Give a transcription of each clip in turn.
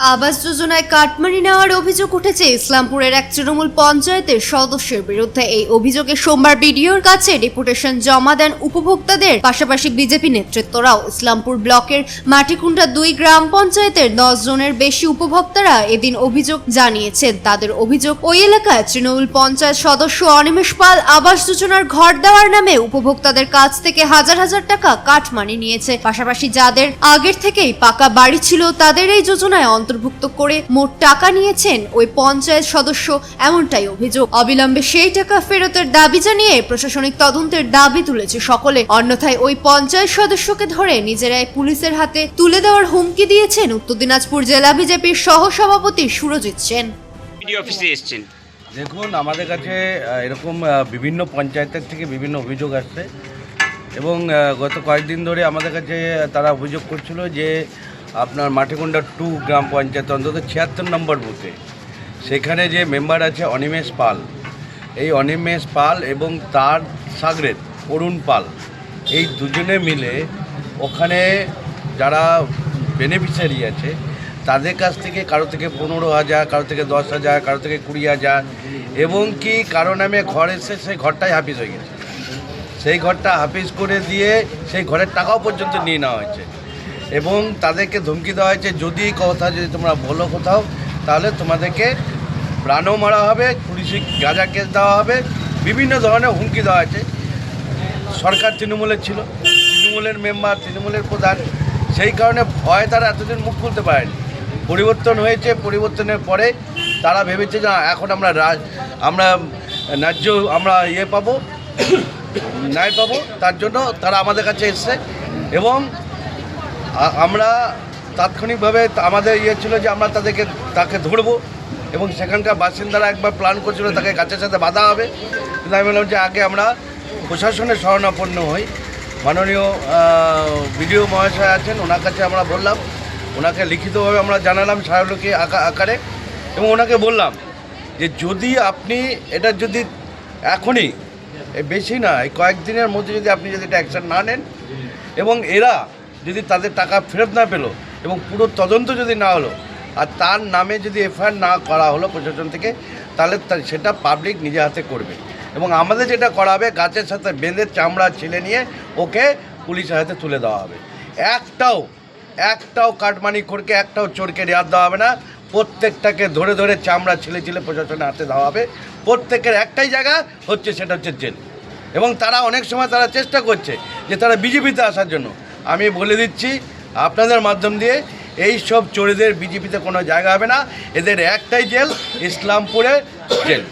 আবাস যোজনায় কাটমানি নেওয়ার অভিযোগ উঠেছে ইসলামপুরের এক তৃণমূল পঞ্চায়েতের সদস্যের বিরুদ্ধে। এই অভিযোগে সোমবার বিডিওর কাছে ডেপুটেশন জমা দেন উপভোক্তাদের পাশাপাশি বিজেপি নেতৃত্বরাও। ইসলামপুর ব্লকের মাটিকুন্ডা 2 গ্রাম পঞ্চায়েতের 10 জনের বেশি উপভোক্তারা এদিন অভিযোগ জানিয়েছেন। তাদের অভিযোগ, ওই এলাকায় তৃণমূল পঞ্চায়েত সদস্য অনিমেষ পাল আবাস যোজনার ঘর দেওয়ার নামে উপভোক্তাদের কাছ থেকে হাজার হাজার টাকা কাটমানি নিয়েছে। পাশাপাশি যাদের আগের থেকেই পাকা বাড়ি ছিল তাদের এই যোজনায় অন্তর্ভুক্ত করে মোট টাকা নিয়েছেন ওই পঞ্চায়েত সদস্য, এমনটাই অভিযোগ। অবিলম্বে সেই টাকা ফেরতের দাবি জানিয়ে প্রশাসনিক তদন্তের দাবি তুলেছে সকলে। অন্যথায় ওই পঞ্চায়েত সদস্যকে ধরে নিজেরাই পুলিশের হাতে তুলে দেওয়ার হুমকি দিয়েছেন উত্তর দিনাজপুর জেলা বিজেপির সহ সভাপতি সুরজিৎ সেন। অফিসে এসেছেন, দেখুন, আমাদের কাছে এরকম বিভিন্ন পঞ্চায়েতের থেকে বিভিন্ন অভিযোগ আসছে এবং গত কয়েকদিন ধরে আমাদের কাছে তারা অভিযোগ করছিল যে আপনার মাটিকুন্ডা 2 গ্রাম পঞ্চায়েত অন্তত 76 নম্বর বুথে সেখানে যে মেম্বার আছে অনিমেষ পাল, এই অনিমেষ পাল এবং তার সাগরেদ অরুণ পাল, এই দুজনে মিলে ওখানে যারা বেনিফিশিয়ারি আছে তাদের কাছ থেকে কারো থেকে 15,000, কারো থেকে 10,000, কারো থেকে 20,000 এবং কি কারো নামে ঘর এসে সেই ঘরটাই হাফিজ হয়ে গেছে। সেই ঘরটা হাফিজ করে দিয়ে সেই ঘরের টাকাও পর্যন্ত নিয়ে নেওয়া হয়েছে এবং তাদেরকে ধমকি দেওয়া হয়েছে যদি তোমরা বলো কোথাও তাহলে তোমাদেরকে প্রাণও মারা হবে, পুলিশি গাঁজা কেস দেওয়া হবে, বিভিন্ন ধরনের হুমকি দেওয়া হয়েছে। সরকার তৃণমূলের ছিল, তৃণমূলের মেম্বার, তৃণমূলের প্রধান, সেই কারণে ভয় তারা এতদিন মুখ খুলতে পারেনি। পরিবর্তন হয়েছে, পরিবর্তনের পরে তারা ভেবেছে যে এখন আমরা ন্যায্য পাবো, ন্যায় পাবো, তার জন্য তারা আমাদের কাছে এসছে এবং আমরা তাৎক্ষণিকভাবে আমাদের ছিল যে আমরা তাকে ধরবো এবং সেখানকার বাসিন্দারা একবার প্ল্যান করছিল তাকে গাছের সাথে বাঁধা হবে। কিন্তু আমি বললাম যে আগে আমরা প্রশাসনের শরণাপন্ন হই। মাননীয় বিডিও মহাশয় আছেন, ওনার কাছে আমরা বললাম, ওনাকে লিখিতভাবে আমরা জানালাম স্মারকলিপি আকারে এবং ওনাকে বললাম যে যদি আপনি এটা যদি এখনই বেশি না এই কয়েকদিনের মধ্যে যদি আপনি যদি এটা অ্যাকশন না নেন এবং এরা যদি তাদের টাকা ফেরত না পেলো এবং পুরো তদন্ত যদি না হলো আর তার নামে যদি এফআইআর না করা হলো প্রশাসন থেকে, তাহলে সেটা পাবলিক নিজে হাতে করবে এবং আমাদের যেটা করা হবে গাছের সাথে বেঁধে চামড়া ছিলে নিয়ে ওকে পুলিশের হাতে তুলে দেওয়া হবে। একটাও কাটমানি খোরকে, একটাও চোরকে রেয়াত দেওয়া হবে না। প্রত্যেকটাকে ধরে ধরে চামড়া ছিলে ছিলে প্রশাসনের হাতে দেওয়া হবে। প্রত্যেকের একটাই জায়গা হচ্ছে, সেটা হচ্ছে জেল। এবং তারা অনেক সময় তারা চেষ্টা করছে যে তারা বিজেপিতে আসার জন্য। আমি বলে দিচ্ছি আপনাদের মাধ্যম দিয়ে, এই সব চোরেদের বিজেপিতে কোনো জায়গা হবে না। এদের একটাই জেল, ইসলামপুরে জেল,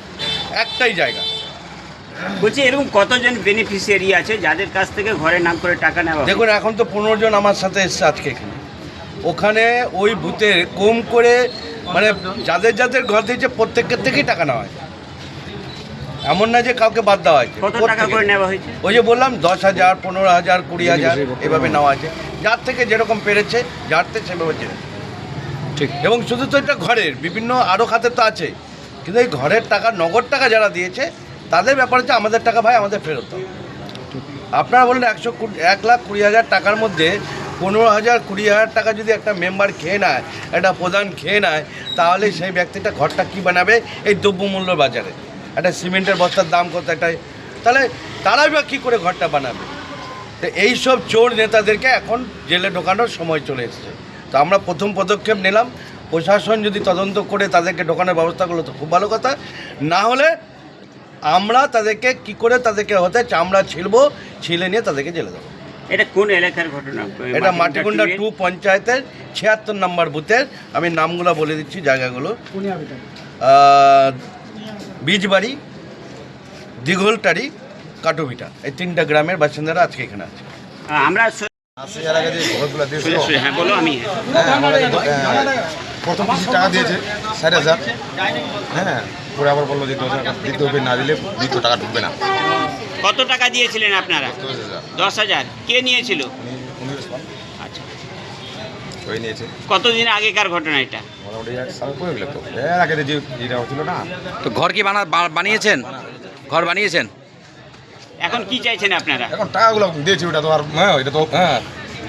একটাই জায়গা। বলছি এরকম কতজন বেনিফিশিয়ারি আছে যাদের কাছ থেকে ঘরের নাম করে টাকা নেওয়া? দেখুন, এখন তো 15 জন আমার সাথে এসছে আজকে এখানে। ওখানে ওই বুথে কম করে মানে যাদের যাদের ঘর দিয়েছে প্রত্যেকের থেকেই টাকা নেওয়া হয়, এমন না যে কাউকে বাদ দেওয়া হয়েছে। কত টাকা করে নেওয়া হয়েছে? ওই যে বললাম 10,000, 15,000, 20,000 এভাবে নেওয়া আছে, যার থেকে যেরকম পেরেছে, যার থেকে সেভাবে চেয়েছে। ঠিক। এবং শুধু তো এটা ঘরের, বিভিন্ন আরও খাতে তো আছে, কিন্তু এই ঘরের টাকা, নগদ টাকা যারা দিয়েছে তাদের ব্যাপার হচ্ছে আমাদের টাকা ভাই আমাদের ফেরত হবে। আপনারা বললেন 1,20,000 টাকার মধ্যে 15,000, 20,000 টাকা যদি একটা মেম্বার খেয়ে নেয়, একটা প্রধান খেয়ে নেয়, তাহলে সেই ব্যক্তিটা ঘরটা কী বানাবে এই দ্রব্যমূল্য বাজারে? একটা সিমেন্টের বস্তার দাম কত, একটা, তাহলে তারাই বা কী করে ঘরটা বানাবে? তো এইসব চোর নেতাদেরকে এখন জেলে ঢোকানোর সময় চলে এসেছে। তো আমরা প্রথম পদক্ষেপ নিলাম, প্রশাসন যদি তদন্ত করে তাদেরকে ঢোকানোর ব্যবস্থা করলো তো খুব ভালো কথা, না হলে আমরা তাদেরকে কি করে তাদেরকে হতে চামড়া ছিলে নিয়ে তাদেরকে জেলে দেবো। এটা কোন এলাকার ঘটনা? এটা মাটিকুন্ডা 2 পঞ্চায়েতের 76 নম্বর বুথের। আমি নামগুলো বলে দিচ্ছি জায়গাগুলো: বীজবাড়ি, দিঘলটারি, কাটুভিটা, এই 3টা গ্রামের বাসিন্দারা আজকে এখানে আছে। আমরা হ্যাঁ বলো। আমি প্রথম কিছু টাকা দিয়েছে 60,000, হ্যাঁ, পরে আবার বললো যে 10,000 দিতে হবে, না দিলে দ্বিতীয় টাকা ঢুকবে না। কত টাকা দিয়েছিলেন আপনারা? 10,000। কে নিয়েছিল? আচ্ছা, ওই নিয়েছে। কতদিন আগেকার ঘটনা এটা? মোটামুটি 1 সাল করে গেল তো। এর আগে যে যেটা হচ্ছিল না, তো ঘর কি বানিয়েছেন? ঘর বানিয়েছেন? এখন কি চাইছেন আপনারা? এখন টাকাগুলো দিয়েছি, ওটা তো আর এটা তো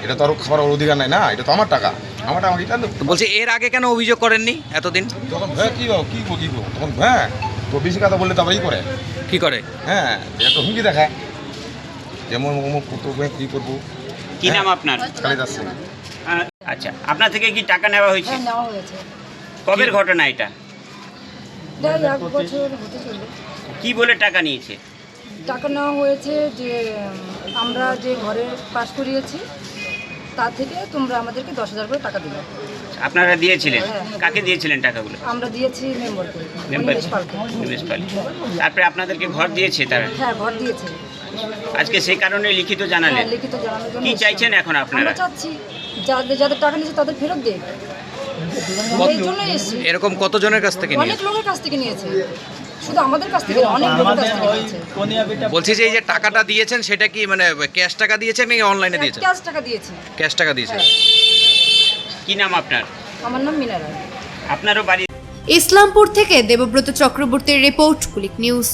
এটা তো আরও খাবার ওর অধিকার নাই না, এটা তো আমার টাকা আমাকে রিটার্ন দেবো। তো বলছি এর আগে কেন অভিযোগ করেননি এতদিন? তখন ভ্যা কী কী করবো তখন ভ্যাঁ তো বেশি কথা বললে তো আবার করে কি করে? হ্যাঁ একটা হুমকি দেখায় যেমন অমুক করবো কী করবো। কি নাম আপনার? কালিদাস সিং। আচ্ছা, আপনার থেকে কি টাকা নেওয়া হয়েছে? হ্যাঁ নেওয়া হয়েছে, কবের ঘটনা এটা? প্রায় 1 বছর হতে চলবে। কি বলে টাকা নিয়েছে? টাকা নেওয়া হয়েছে যে আমরা যে ঘরে পাশ করিয়েছি তার থেকে তোমরা আমাদেরকে 10,000 করে টাকা দিবে। আপনারা দিয়েছিলেন? হ্যাঁ। কাকে দিয়েছিলেন টাকাগুলো? আমরা দিয়েছি মেম্বারকে, মেম্বার নিমেশ পালকে। মিউনিসিপাল। তারপরে আপনাদেরকে ঘর দিয়েছে তারা? হ্যাঁ ঘর দিয়েছে। আজকে সেই কারণে লিখিত হ্যাঁ জানালেন? লিখিত জানানোর জন্য কি এসেছি। চাইছেন এখন আপনারা? আমরা চাচ্ছি যাদের টাকা নিয়েছে তাদের ফেরত দেখ, এই জন্যই এসেছি। এরকম কতজনের কাছ থেকে অনেক নিয়েছে? লোকের কাছ থেকে নিয়েছে, শুধু আমাদের কাছ থেকে না, অনেক লোকের কাছ থেকে নিয়েছে। বলছি যে এই যে টাকাটা দিয়েছেন সেটা কি মানে ক্যাশ টাকা দিয়েছেন নাকি অনলাইনে দিয়েছেন? ক্যাশ টাকা দিয়েছি। ক্যাশ টাকা দিয়েছেন। হ্যাঁ, কি নাম আপনার? আমার নাম মিনা রায়। আপনারও বাড়ি? ইসলামপুর থেকে দেবব্রত চক্রবর্তীর রিপোর্ট, কুলিক নিউজ।